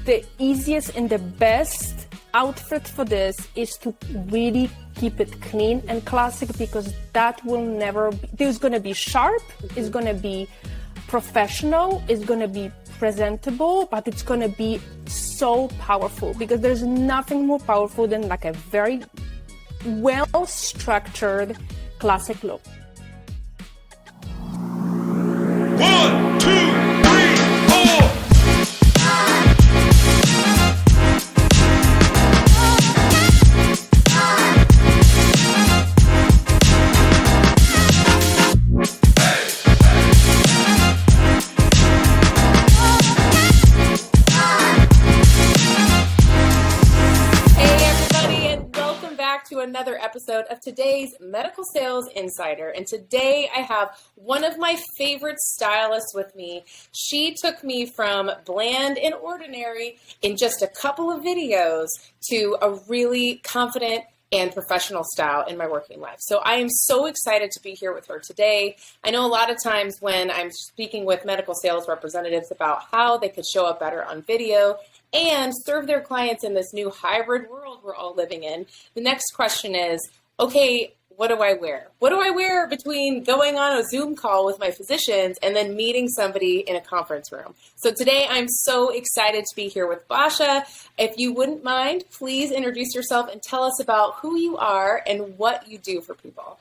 The easiest and the best outfit for this is to really keep it clean and classic, because that will never be, it's going to be sharp, it's going to be professional, it's going to be presentable, but it's going to be so powerful, because there's nothing more powerful than like a very well structured classic look. 1, 2, 3, 4. To another episode of today's Medical Sales Insider. And today I have one of my favorite stylists with me. She took me from bland and ordinary in just a couple of videos to a really confident and professional style in my working life. So I am so excited to be here with her today. I know a lot of times when I'm speaking with medical sales representatives about how they could show up better on video and serve their clients in this new hybrid world we're all living in, the next question is, okay, what do I wear? What do I wear between going on a Zoom call with my physicians and then meeting somebody in a conference room? So today I'm so excited to be here with Basia. If you wouldn't mind, please introduce yourself and tell us about who you are and what you do for people.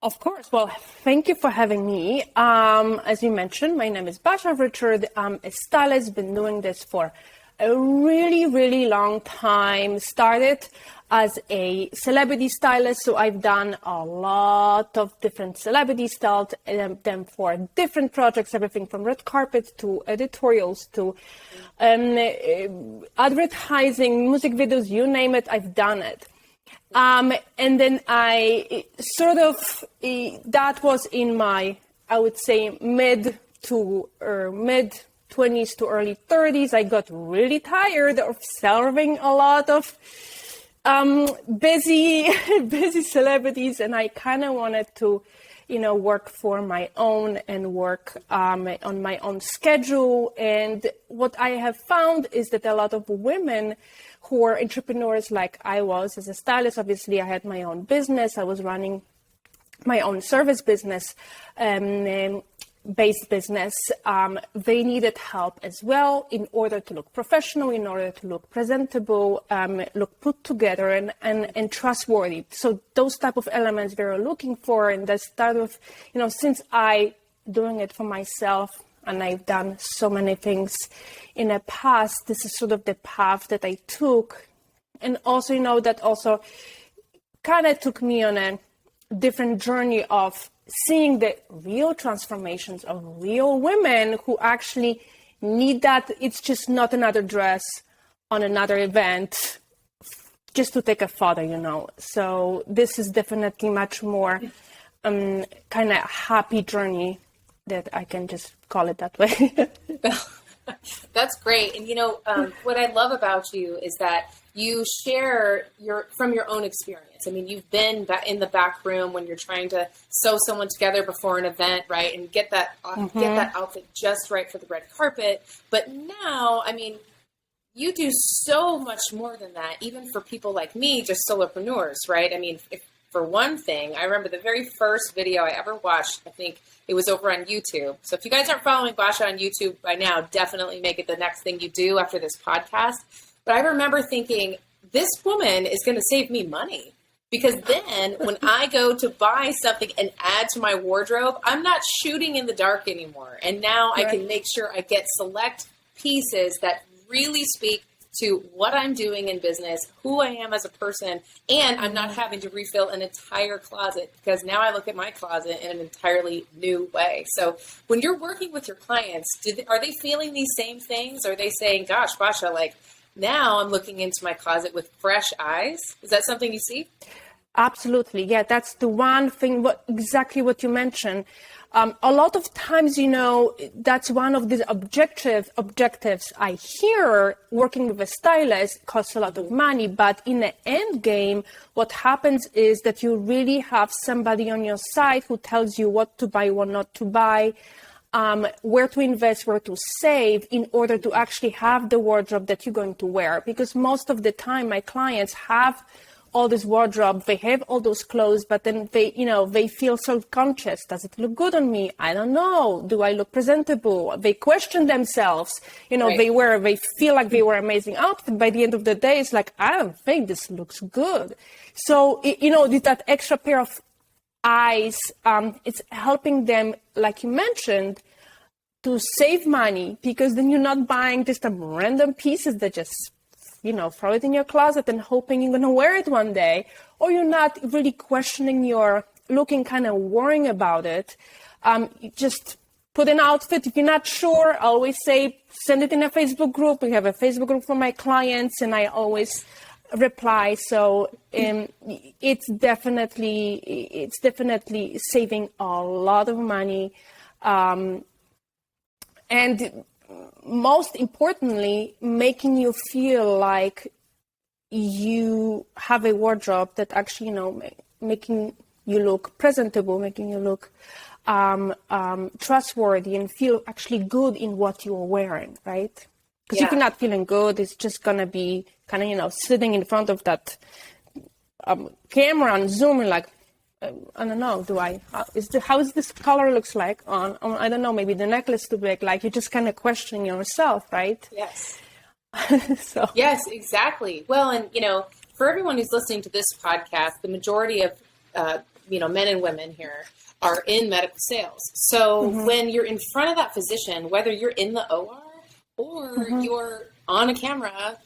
Of course. Well, thank you for having me. As you mentioned, my name is Basia Richard. I'm a stylist, been doing this for a really, really long time. Started as a celebrity stylist, so I've done a lot of different celebrity styles, them for different projects, everything from red carpet to editorials to advertising, music videos, you name it, I've done it. And then I sort of, that was in my, I would say, mid 20s to early 30s. I got really tired of serving a lot of busy celebrities, and I kind of wanted to, work for my own and work on my own schedule. And what I have found is that a lot of women who are entrepreneurs like I was as a stylist, obviously I had my own business, I was running my own service business, based business, they needed help as well in order to look professional, in order to look presentable, look put together and trustworthy. So those type of elements they were looking for, and that's part of, since I doing it for myself and I've done so many things in the past, this is sort of the path that I took. And also, that also kind of took me on a different journey of seeing the real transformations of real women who actually need that. It's just not another dress on another event just to take a photo, So this is definitely much more kind of happy journey, that I can just call it that way. That's great. And what I love about you is that you share from your own experience. I mean, you've been in the back room when you're trying to sew someone together before an event, right? And get that outfit just right for the red carpet. But now, I mean, you do so much more than that, even for people like me, just solopreneurs, right? I mean, for one thing, I remember the very first video I ever watched, I think it was over on YouTube. So if you guys aren't following Basia on YouTube by now, definitely make it the next thing you do after this podcast. But I remember thinking, this woman is going to save me money. Because then when I go to buy something and add to my wardrobe, I'm not shooting in the dark anymore. And now I can make sure I get select pieces that really speak to what I'm doing in business, who I am as a person, and I'm not having to refill an entire closet because now I look at my closet in an entirely new way. So when you're working with your clients, are they feeling these same things? Are they saying, gosh, Basia, like, now I'm looking into my closet with fresh eyes? Is that something you see? Absolutely. Yeah, that's the one thing, exactly what you mentioned. A lot of times, that's one of the objectives I hear. Working with a stylist costs a lot of money, but in the end game, what happens is that you really have somebody on your side who tells you what to buy, what not to buy, where to invest, where to save in order to actually have the wardrobe that you're going to wear. Because most of the time, my clients have all this wardrobe, they have all those clothes, but then they feel self-conscious. Does it look good on me? I don't know. Do I look presentable? They question themselves. They feel like they wear amazing outfit. By the end of the day, it's like, I don't think this looks good. So, that extra pair of eyes, it's helping them, like you mentioned, to save money, because then you're not buying just some random pieces that just throw it in your closet and hoping you're going to wear it one day, or you're not really questioning your looking, kind of worrying about it. You just put an outfit. If you're not sure, I always say, send it in a Facebook group. We have a Facebook group for my clients, and I always reply. So it's definitely saving a lot of money. And most importantly, making you feel like you have a wardrobe that actually, making you look presentable, making you look trustworthy and feel actually good in what you're wearing, right? Because if you're not feeling good, it's just going to be kind of, sitting in front of that camera and zooming like, I don't know, how is this color looks like on, I don't know, maybe the necklace too big, like you're just kind of questioning yourself, right? Yes. So. Yes, exactly. Well, and, for everyone who's listening to this podcast, the majority of, men and women here are in medical sales. So when you're in front of that physician, whether you're in the OR or you're on a camera,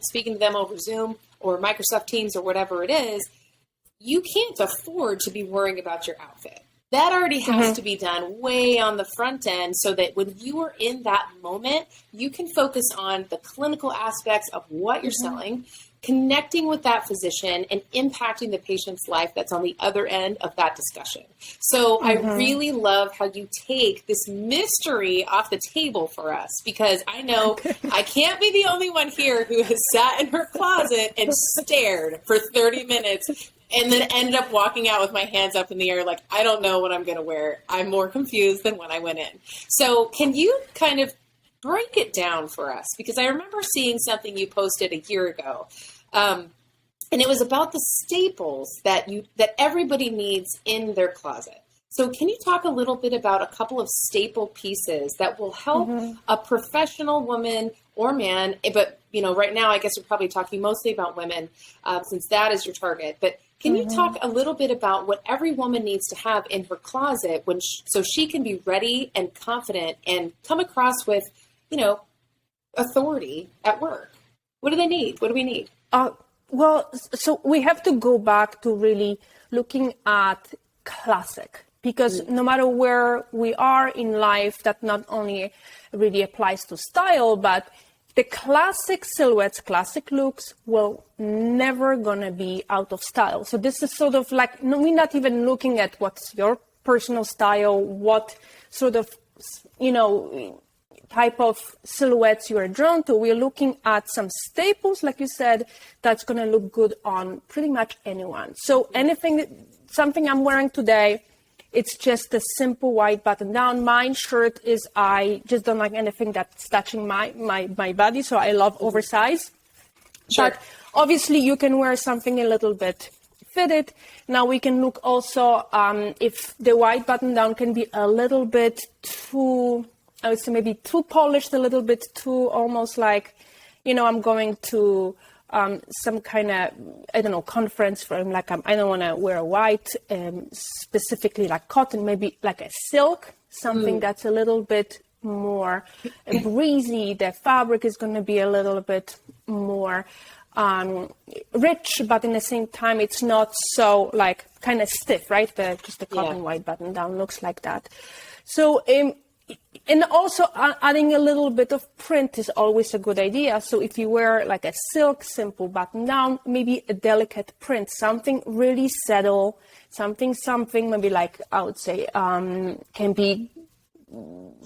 speaking to them over Zoom or Microsoft Teams or whatever it is, you can't afford to be worrying about your outfit. That already has to be done way on the front end so that when you are in that moment, you can focus on the clinical aspects of what you're selling, connecting with that physician and impacting the patient's life that's on the other end of that discussion. So I really love how you take this mystery off the table for us, because I know I can't be the only one here who has sat in her closet and stared for 30 minutes and then ended up walking out with my hands up in the air like, I don't know what I'm going to wear. I'm more confused than when I went in. So can you kind of break it down for us? Because I remember seeing something you posted a year ago. And it was about the staples that everybody needs in their closet. So can you talk a little bit about a couple of staple pieces that will help a professional woman or man, but right now I guess we're probably talking mostly about women, since that is your target. But can you talk a little bit about what every woman needs to have in her closet so she can be ready and confident and come across with, authority at work? What do they need? What do we need? Well, so we have to go back to really looking at classic, because no matter where we are in life, that not only really applies to style, but the classic silhouettes, classic looks will never gonna be out of style. So this is sort of like, we're not even looking at what's your personal style, what sort of, type of silhouettes you are drawn to. We're looking at some staples, like you said, that's gonna look good on pretty much anyone. So something I'm wearing today, it's just a simple white button down. My shirt is, I just don't like anything that's touching my body, so I love oversized. Sure. But obviously you can wear something a little bit fitted. Now we can look also, if the white button down can be a little bit too, I would say maybe too polished, a little bit too almost like, I'm going to some kind of, I don't know, conference from like, I don't want to wear white, specifically like cotton, maybe like a silk, something that's a little bit more breezy. The fabric is going to be a little bit more rich, but in the same time, it's not so like kind of stiff, right? Just the cotton white button down looks like that. So, and also adding a little bit of print is always a good idea. So if you wear like a silk simple button down, maybe a delicate print, something really subtle, something maybe like I would say can be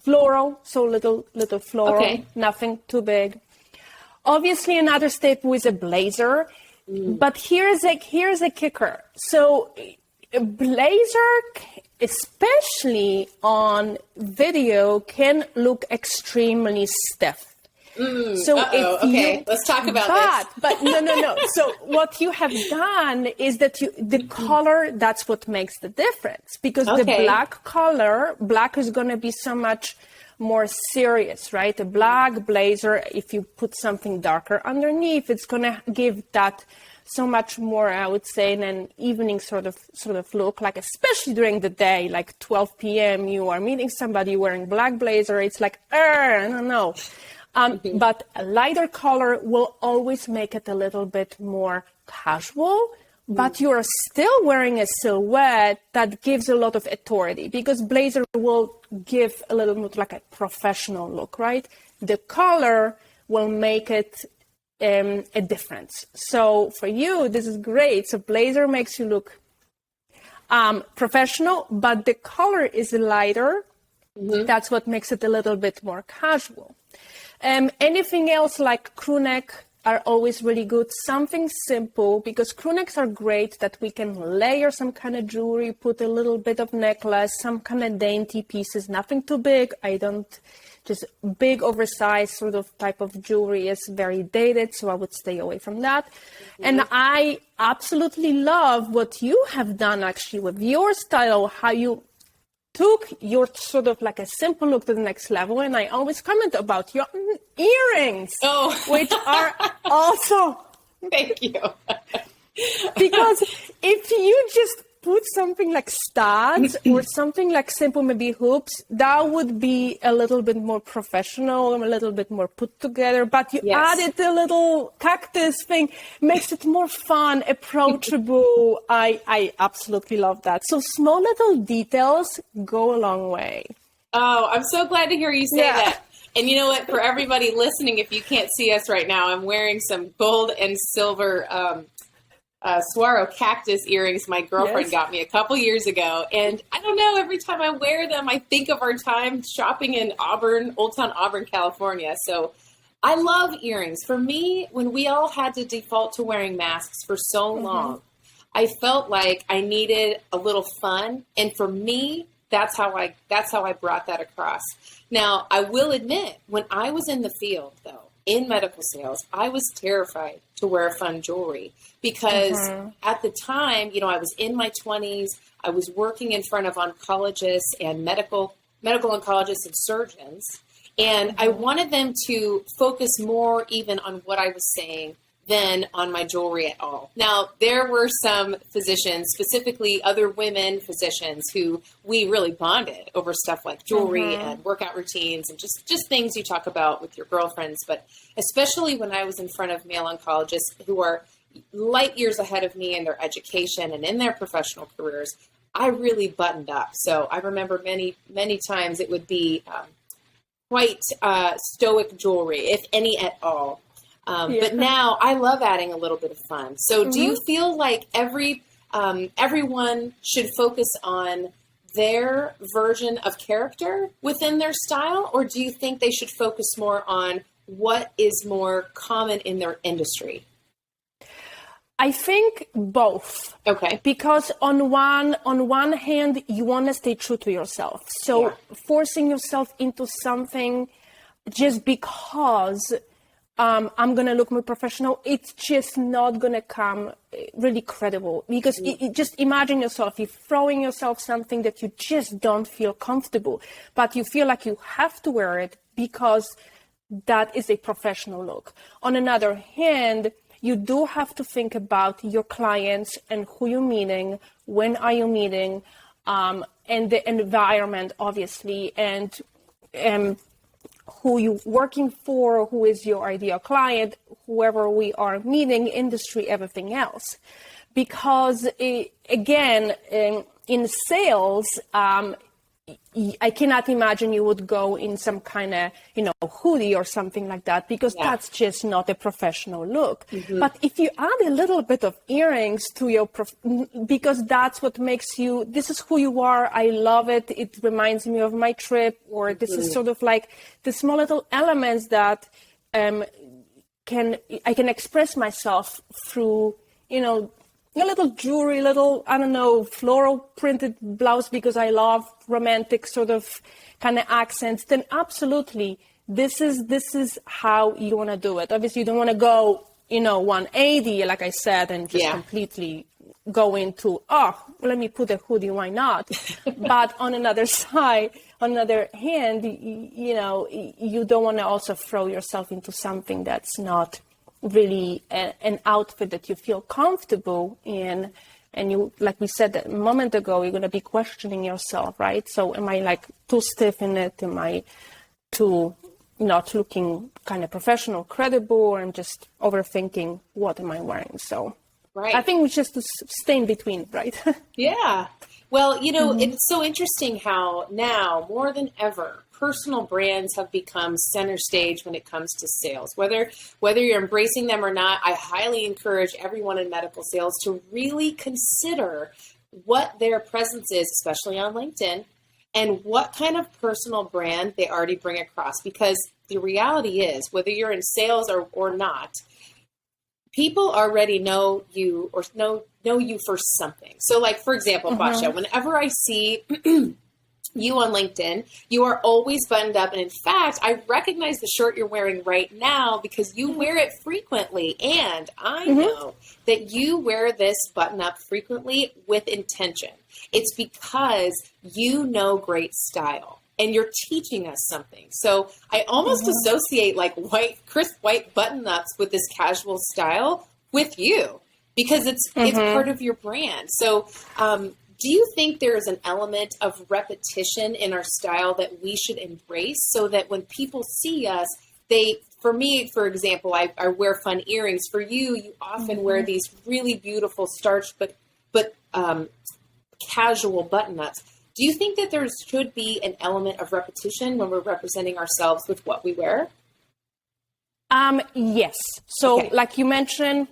floral, so little floral, nothing too big. Obviously, another step with a blazer, but here's a kicker. So a blazer, especially on video, can look extremely stiff. Let's talk about this. But no. So what you have done is that the color, that's what makes the difference. Because the black is going to be so much more serious, right? A black blazer, if you put something darker underneath, it's going to give that so much more, I would say, in an evening sort of look, like especially during the day, like 12 p.m., you are meeting somebody wearing black blazer, it's like, I don't know. But a lighter color will always make it a little bit more casual, but you are still wearing a silhouette that gives a lot of authority, because blazer will give a little more like a professional look, right? The color will make it a difference. So for you, this is great. So blazer makes you look professional, but the color is lighter. That's what makes it a little bit more casual. Anything else like crew neck are always really good. Something simple, because crew necks are great that we can layer some kind of jewelry, put a little bit of necklace, some kind of dainty pieces, nothing too big. Just big oversized sort of type of jewelry is very dated, so I would stay away from that. And I absolutely love what you have done actually with your style, how you took your sort of like a simple look to the next level. And I always comment about your earrings, which are also... Thank you. Because if you just put something like studs or something like simple, maybe hoops, that would be a little bit more professional, a little bit more put together. But you added a little cactus thing, makes it more fun, approachable. I absolutely love that. So small little details go a long way. Oh, I'm so glad to hear you say that. And you know what? For everybody listening, if you can't see us right now, I'm wearing some gold and silver saguaro cactus earrings my girlfriend got me a couple years ago. And I don't know, every time I wear them, I think of our time shopping in Old Town Auburn, California. So I love earrings. For me, when we all had to default to wearing masks for so long, I felt like I needed a little fun. And for me, that's how I brought that across. Now, I will admit, when I was in the field, though, in medical sales, I was terrified to wear fun jewelry because at the time, I was in my 20s. I was working in front of oncologists and medical oncologists and surgeons. And I wanted them to focus more even on what I was saying than on my jewelry at all. Now, there were some physicians, specifically other women physicians, who we really bonded over stuff like jewelry and workout routines and just things you talk about with your girlfriends. But especially when I was in front of male oncologists who are light years ahead of me in their education and in their professional careers, I really buttoned up. So I remember many, many times it would be quite stoic jewelry, if any at all. But now I love adding a little bit of fun. So do you feel like everyone should focus on their version of character within their style? Or do you think they should focus more on what is more common in their industry? I think both. Okay. Because on one hand, you want to stay true to yourself. So forcing yourself into something just because I'm going to look more professional, it's just not going to come really credible. Because just imagine yourself, you're throwing yourself something that you just don't feel comfortable, but you feel like you have to wear it because that is a professional look. On another hand, you do have to think about your clients and who you're meeting, when are you meeting, and the environment, obviously, and who you're working for, who is your ideal client, whoever we are meeting, industry, everything else. Because again, in sales, I cannot imagine you would go in some kind of, hoodie or something like that, because that's just not a professional look. But if you add a little bit of earrings to your, because that's what makes you, this is who you are, I love it, it reminds me of my trip, or this is sort of like the small little elements that I can express myself through, a little jewelry, floral printed blouse because I love romantic sort of kind of accents, then absolutely, this is how you want to do it. Obviously, you don't want to go, 180, like I said, and just completely go into, let me put a hoodie, why not? But on another hand, you don't want to also throw yourself into something that's not really an outfit that you feel comfortable in, and you, like we said a moment ago, you're going to be questioning yourself, right? So am I like too stiff in it? Am I too not looking kind of professional, credible, or I'm just overthinking what am I wearing? So I think it's just to stay in between, right? Yeah. Well, it's so interesting how now more than ever, personal brands have become center stage when it comes to sales. Whether you're embracing them or not, I highly encourage everyone in medical sales to really consider what their presence is, especially on LinkedIn, and what kind of personal brand they already bring across. Because the reality is, whether you're in sales or not, people already know you or know you for something. So like, for example, Basia, whenever I see you on LinkedIn, you are always buttoned up. And in fact, I recognize the shirt you're wearing right now because you wear it frequently. And I know that you wear this button up frequently with intention. It's because you know great style and you're teaching us something. So I almost associate like crisp white button ups with this casual style with you because it's part of your brand. So, do you think there is an element of repetition in our style that we should embrace so that when people see us, for me, for example, I wear fun earrings. For you, you often wear these really beautiful starched but casual button-ups. Do you think that there should be an element of repetition when we're representing ourselves with what we wear? Yes. So like you mentioned,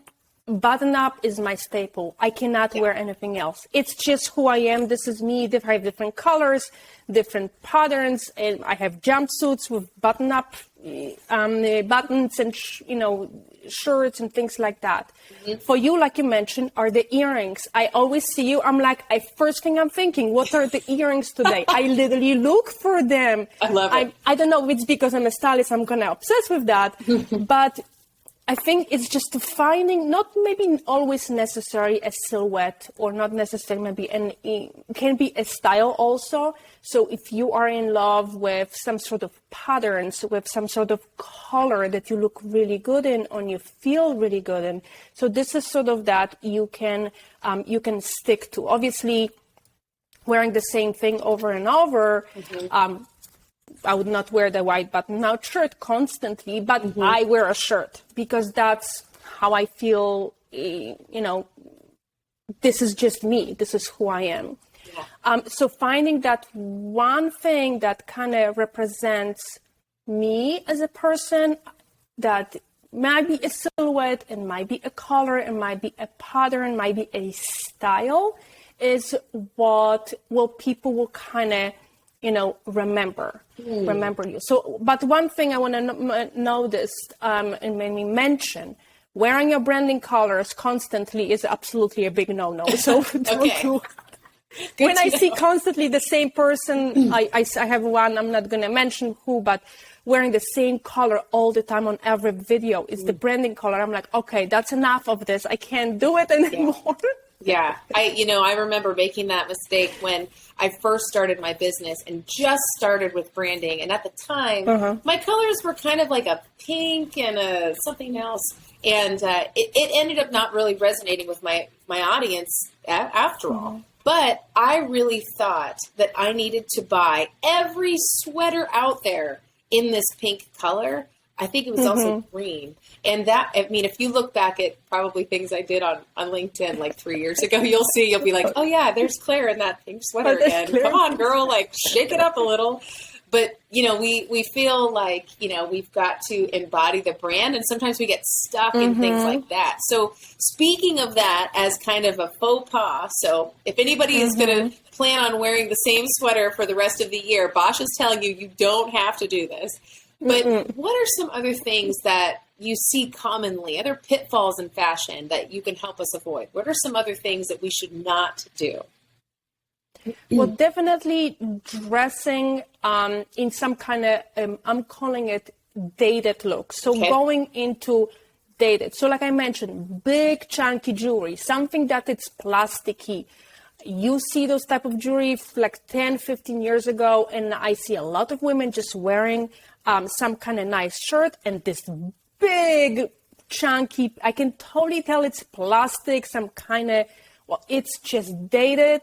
button up is my staple. I cannot wear anything else. It's just who I am. This is me. I have different colors, different patterns, and I have jumpsuits with button up buttons and shirts and things like that. For you, like you mentioned, are the earrings. I always see you. I'm like, first thing I'm thinking, what are the earrings today? I literally look for them. I love it. I don't know if it's because I'm a stylist, I'm gonna obsess with that, but I think it's just finding, not maybe always necessary a silhouette or not necessarily maybe, and it can be a style also. So if you are in love with some sort of patterns, with some sort of color that you look really good in, or you feel really good in. So this is sort of that you can stick to. Obviously, wearing the same thing over and over, I would not wear the white button-out shirt constantly, but I wear a shirt because that's how I feel, this is just me. This is who I am. Yeah. So finding that one thing that kind of represents me as a person, that might be a silhouette, it might be a color, it might be a pattern, might be a style, is what people will kind of remember you. So, but one thing I want to notice and maybe mention, wearing your branding colors constantly is absolutely a big no-no. So don't do. When I see constantly the same person, I have one, I'm not going to mention who, but wearing the same color all the time on every video is the branding color. I'm like, okay, that's enough of this. I can't do it anymore. Yeah. I remember making that mistake when I first started my business and just started with branding. And at the time, my colors were kind of like a pink and something else. And it ended up not really resonating with my audience after all. But I really thought that I needed to buy every sweater out there in this pink color. I think it was also green. And that, I mean, if you look back at probably things I did on LinkedIn like 3 years ago, you'll be like, oh yeah, there's Claire in that pink sweater again. Come on, girl, like shake it up a little. But, you know, we feel like, you know, we've got to embody the brand, and sometimes we get stuck in things like that. So speaking of that as kind of a faux pas, so if anybody is going to plan on wearing the same sweater for the rest of the year, Bosch is telling you, you don't have to do this. But what are some other things that you see commonly, other pitfalls in fashion that you can help us avoid? What are some other things that we should not do? Well, definitely dressing in some kind of, I'm calling it dated look. So going into dated. So like I mentioned, big chunky jewelry, something that it's plasticky. You see those type of jewelry like 10, 15 years ago, and I see a lot of women just wearing some kind of nice shirt and this big chunky, I can totally tell it's plastic, some kind of, well, it's just dated.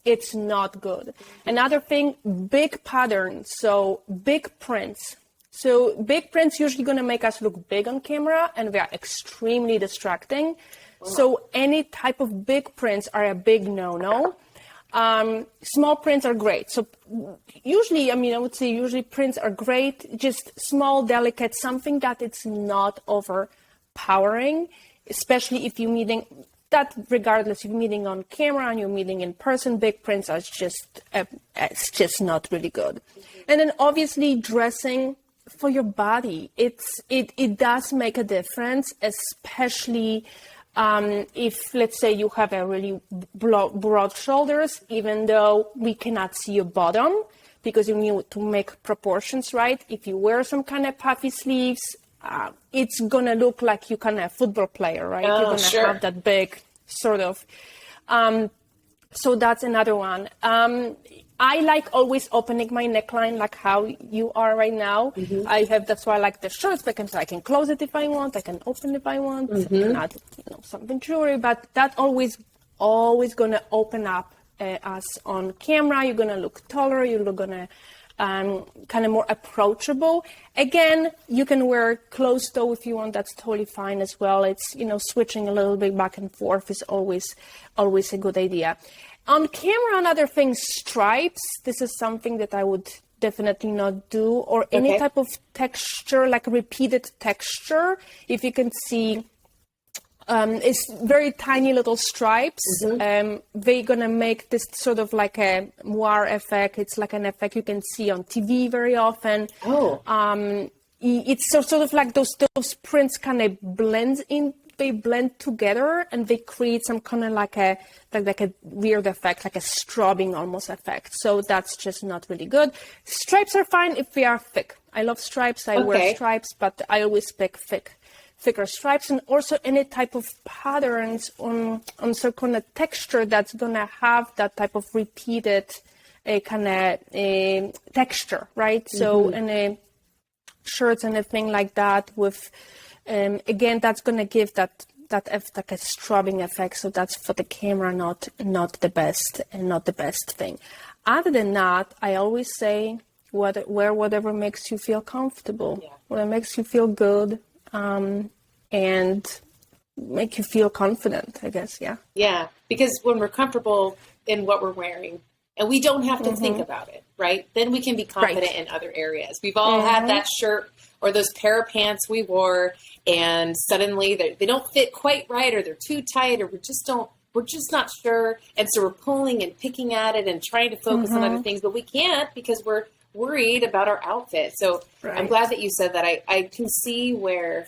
It's not good. Another thing, big patterns, so big prints. So big prints usually going to make us look big on camera, and they are extremely distracting. Wow. So any type of big prints are a big no-no. Small prints are great. So usually, I mean, I would say usually prints are great, just small, delicate, something that it's not overpowering, especially if you're meeting that, regardless if you're meeting on camera and you're meeting in person, big prints are just, it's just not really good. And then obviously dressing for your body, it does make a difference, especially if, let's say, you have a really broad shoulders, even though we cannot see your bottom, because you need to make proportions right. If you wear some kind of puffy sleeves, it's going to look like you kind of football player, right? You're going to have that big sort of. So that's another one. I like always opening my neckline like how you are right now. That's why I like the shirts, because I can close it if I want, I can open it if I want, I can add, something jewelry, but that always going to open up us on camera. You're going to look taller, you're going to kind of more approachable. Again, you can wear closed toe if you want, that's totally fine as well. It's, switching a little bit back and forth is always a good idea. On camera, another thing, stripes. This is something that I would definitely not do, or any type of texture, like repeated texture. If you can see, it's very tiny little stripes. They're going to make this sort of like a moire effect. It's like an effect you can see on TV very often. It's sort of like those prints kind of blend in. They blend together and they create some kind of like a weird effect, like a strobing almost effect. So that's just not really good. Stripes are fine if they are thick. I love stripes. I wear stripes, but I always pick thicker stripes, and also any type of patterns on some kind of texture that's gonna have that type of repeated kind of texture, right? So in shirts and a thing like that with. Again, that's going to give that like a strobing effect. So that's for the camera, not the best, and not the best thing. Other than that, I always say wear whatever makes you feel comfortable, whatever makes you feel good, and make you feel confident, I guess. Yeah, because when we're comfortable in what we're wearing, and we don't have to think about it, right? Then we can be confident in other areas. We've all had that shirt or those pair of pants we wore, and suddenly they don't fit quite right, or they're too tight, or we're just not sure. And so we're pulling and picking at it and trying to focus on other things, but we can't because we're worried about our outfit. So I'm glad that you said that. I can see where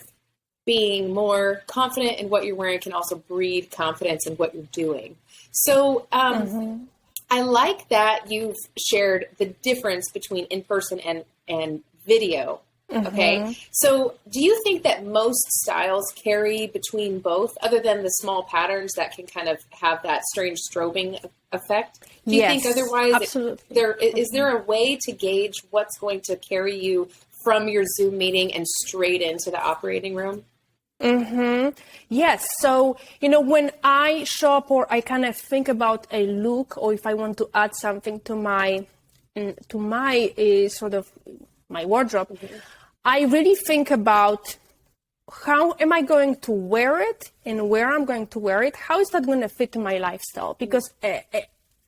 being more confident in what you're wearing can also breed confidence in what you're doing. So I like that you've shared the difference between in-person and video. Okay. So do you think that most styles carry between both, other than the small patterns that can kind of have that strange strobing effect? Do you think otherwise? Absolutely. Is there a way to gauge what's going to carry you from your Zoom meeting and straight into the operating room? Yes. So, when I shop or I kind of think about a look, or if I want to add something to my sort of my wardrobe, I really think about how am I going to wear it and where I'm going to wear it? How is that going to fit my lifestyle? Because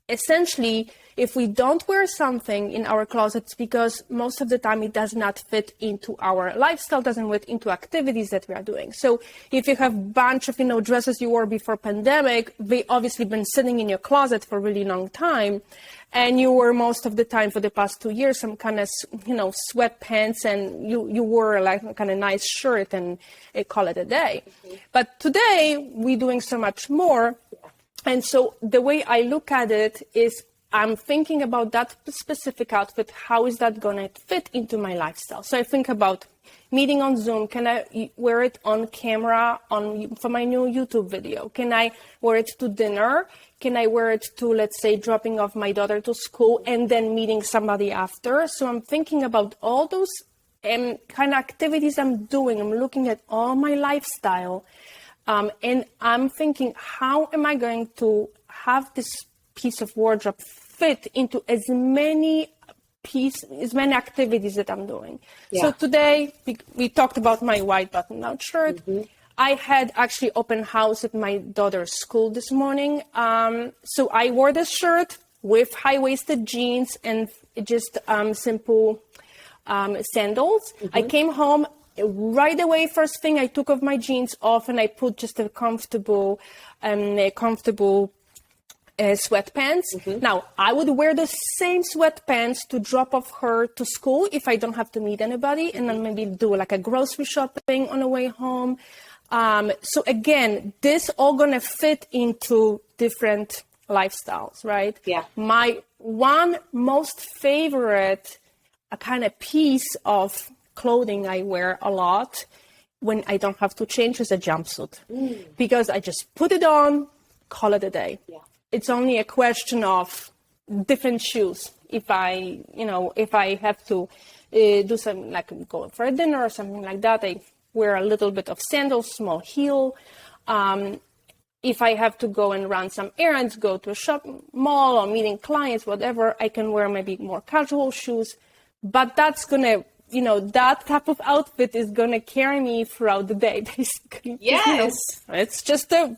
essentially, if we don't wear something in our closets, because most of the time it does not fit into our lifestyle, doesn't fit into activities that we are doing. So if you have a bunch of, dresses you wore before pandemic, they obviously been sitting in your closet for a really long time. And you wore most of the time for the past 2 years some kind of, sweatpants, and you wore like a kind of nice shirt and call it a day. But today we're doing so much more. And so the way I look at it is I'm thinking about that specific outfit. How is that going to fit into my lifestyle? So I think about meeting on Zoom. Can I wear it on camera for my new YouTube video? Can I wear it to dinner? Can I wear it to, let's say, dropping off my daughter to school and then meeting somebody after? So I'm thinking about all those kind of activities I'm doing. I'm looking at all my lifestyle. And I'm thinking, how am I going to have this piece of wardrobe fit into as many activities that I'm doing? Yeah. So today we talked about my white button-down shirt. I had actually open house at my daughter's school this morning. So I wore this shirt with high-waisted jeans and just simple sandals. I came home. Right away, first thing, I took off my jeans off and I put just a comfortable sweatpants. Now, I would wear the same sweatpants to drop off her to school if I don't have to meet anybody, and then maybe do like a grocery shopping on the way home. So again, this all gonna fit into different lifestyles, right? Yeah. My one most favorite kind of piece of clothing I wear a lot when I don't have to change is a jumpsuit, because I just put it on, call it a day. Yeah. It's only a question of different shoes. If I have to do something like go for a dinner or something like that, I wear a little bit of sandals, small heel. If I have to go and run some errands, go to a mall or meeting clients, whatever, I can wear maybe more casual shoes. But that's gonna, that type of outfit is gonna carry me throughout the day, basically. Yes. It's just a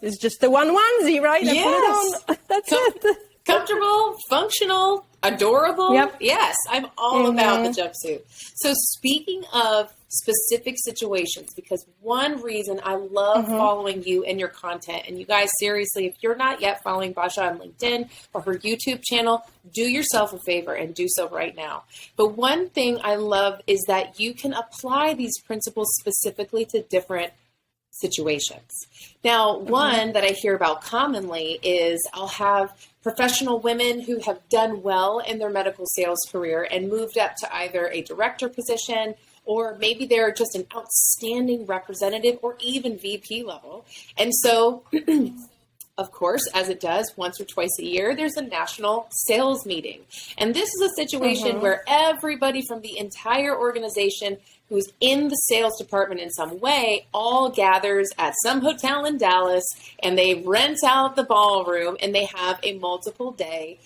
one onesie, right? Yes. I put it on. That's it. Comfortable, functional, adorable. Yep. Yes, I'm all about the jumpsuit. So speaking of specific situations, because one reason I love following you and your content, and you guys, seriously, if you're not yet following Basia on LinkedIn or her YouTube channel, do yourself a favor and do so right now. But one thing I love is that you can apply these principles specifically to different situations. Now, one that I hear about commonly is I'll have professional women who have done well in their medical sales career and moved up to either a director position, or maybe they're just an outstanding representative or even VP level. And so, of course, as it does once or twice a year, there's a national sales meeting. And this is a situation where everybody from the entire organization who's in the sales department in some way all gathers at some hotel in Dallas, and they rent out the ballroom and they have a multiple day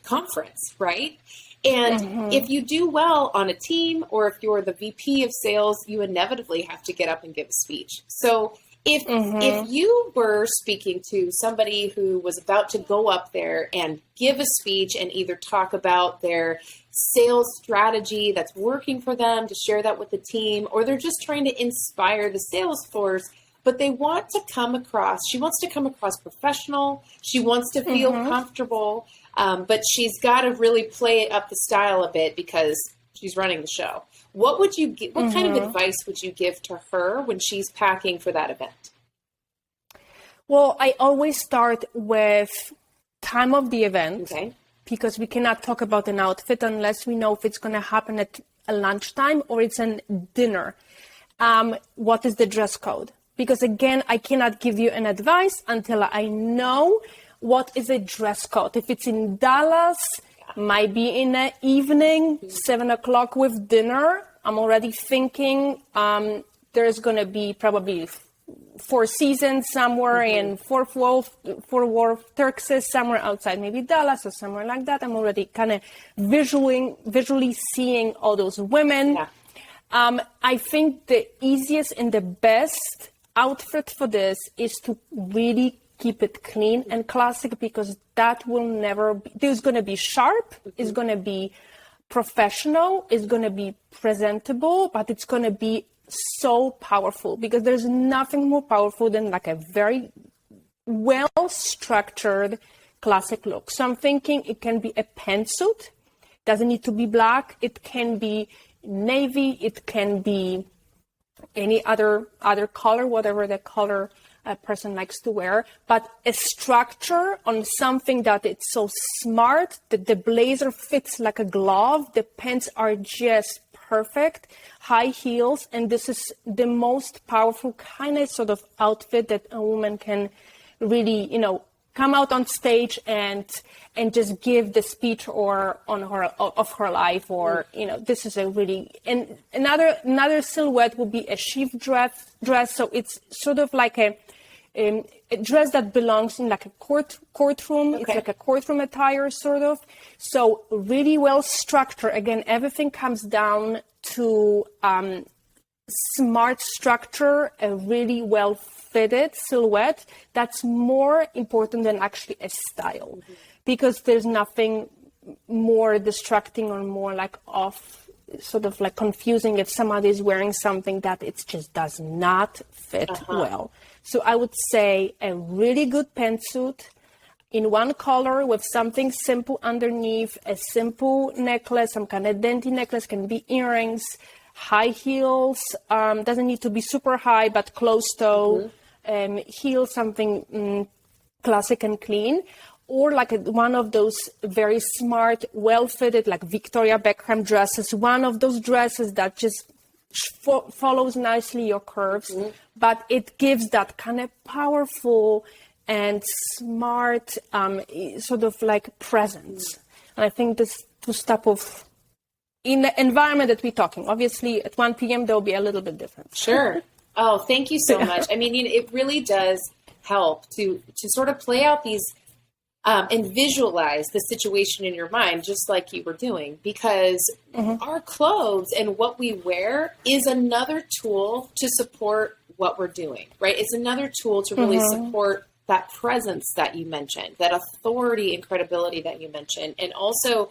conference, right? And if you do well on a team, or if you're the VP of sales, you inevitably have to get up and give a speech. So if you were speaking to somebody who was about to go up there and give a speech and either talk about their sales strategy that's working for them, to share that with the team, or they're just trying to inspire the sales force, but they want to come across, she wants to come across professional, she wants to feel comfortable, but she's got to really play up the style a bit because she's running the show. What would you what kind of advice would you give to her when she's packing for that event? Well, I always start with time of the event, because we cannot talk about an outfit unless we know if it's going to happen at a lunchtime or it's a dinner. What is the dress code? Because again, I cannot give you an advice until I know what is a dress code. If it's in Dallas, might be in the evening, 7 o'clock with dinner. I'm already thinking there's going to be probably Four Seasons somewhere in Fort Worth, Texas, somewhere outside maybe Dallas or somewhere like that. I'm already kind of visually seeing all those women. Yeah. I think the easiest and the best outfit for this is to really keep it clean and classic, because that will never be, there's going to be sharp, it's going to be professional, it's going to be presentable, but it's going to be so powerful, because there's nothing more powerful than like a very well structured classic look. So I'm thinking it can be a pantsuit, doesn't need to be black, it can be navy, it can be any other color, whatever the color a person likes to wear, but a structure on something that it's so smart that the blazer fits like a glove, the pants are just perfect, high heels, and this is the most powerful kind of sort of outfit that a woman can really, come out on stage and just give the speech or of her life, or this is a really, and another silhouette would be a sheath dress. So it's sort of like a dress that belongs in like a courtroom. Okay. It's like a courtroom attire sort of. So really well structured. Again, everything comes down to smart structure, a really well fitted silhouette. That's more important than actually a style, because there's nothing more distracting or more like off, sort of like confusing if somebody is wearing something that it just does not fit well. So I would say a really good pantsuit in one color with something simple underneath, a simple necklace, some kind of dainty necklace, can be earrings, high heels, doesn't need to be super high, but closed toe, heels, something classic and clean, or like one of those very smart, well-fitted, like Victoria Beckham dresses, one of those dresses that just follows nicely your curves, but it gives that kind of powerful and smart sort of like presence. And I think this type of, in the environment that we're talking, obviously at 1 p.m. there'll be a little bit different. Sure. Oh, thank you so much. I mean, it really does help to sort of play out these and visualize the situation in your mind, just like you were doing, because our clothes and what we wear is another tool to support what we're doing, right? It's another tool to really support that presence that you mentioned, that authority and credibility that you mentioned. And also,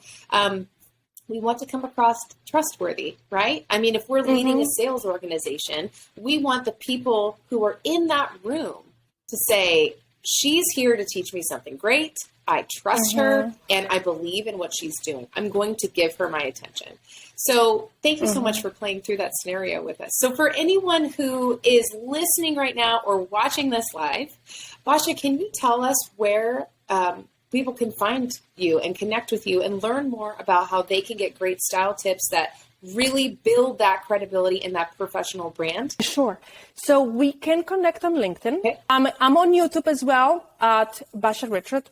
we want to come across trustworthy, right? I mean, if we're leading a sales organization, we want the people who are in that room to say, she's here to teach me something great. I trust her and I believe in what she's doing. I'm going to give her my attention. So thank you so much for playing through that scenario with us. So for anyone who is listening right now or watching this live, Basia, can you tell us where people can find you and connect with you and learn more about how they can get great style tips that really build that credibility in that professional brand? Sure. So we can connect on LinkedIn. Okay. I'm on YouTube as well at Basia Richard.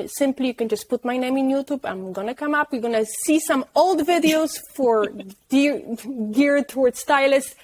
Simply, you can just put my name in YouTube. I'm going to come up. You're going to see some old videos for geared towards stylists.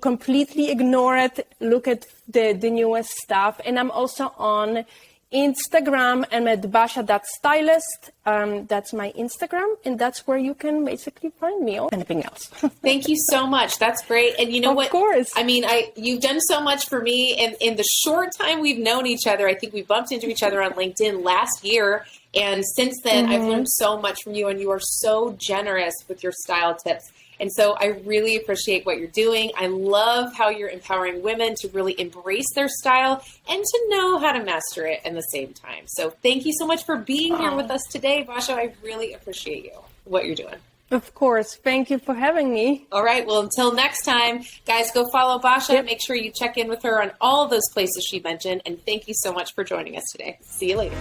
Completely ignore it. Look at the newest stuff. And I'm also on Instagram. I'm at basia.stylist. That's my Instagram. And that's where you can basically find me or anything else. Thank you so much. That's great. And you know what? Of course. I mean, you've done so much for me. And in the short time we've known each other, I think we bumped into each other on LinkedIn last year. And since then, I've learned so much from you. And you are so generous with your style tips. And so I really appreciate what you're doing. I love how you're empowering women to really embrace their style and to know how to master it in the same time. So thank you so much for being here with us today, Basia. I really appreciate you, what you're doing. Of course. Thank you for having me. All right. Well, until next time, guys, go follow Basia. Yep. Make sure you check in with her on all those places she mentioned. And thank you so much for joining us today. See you later.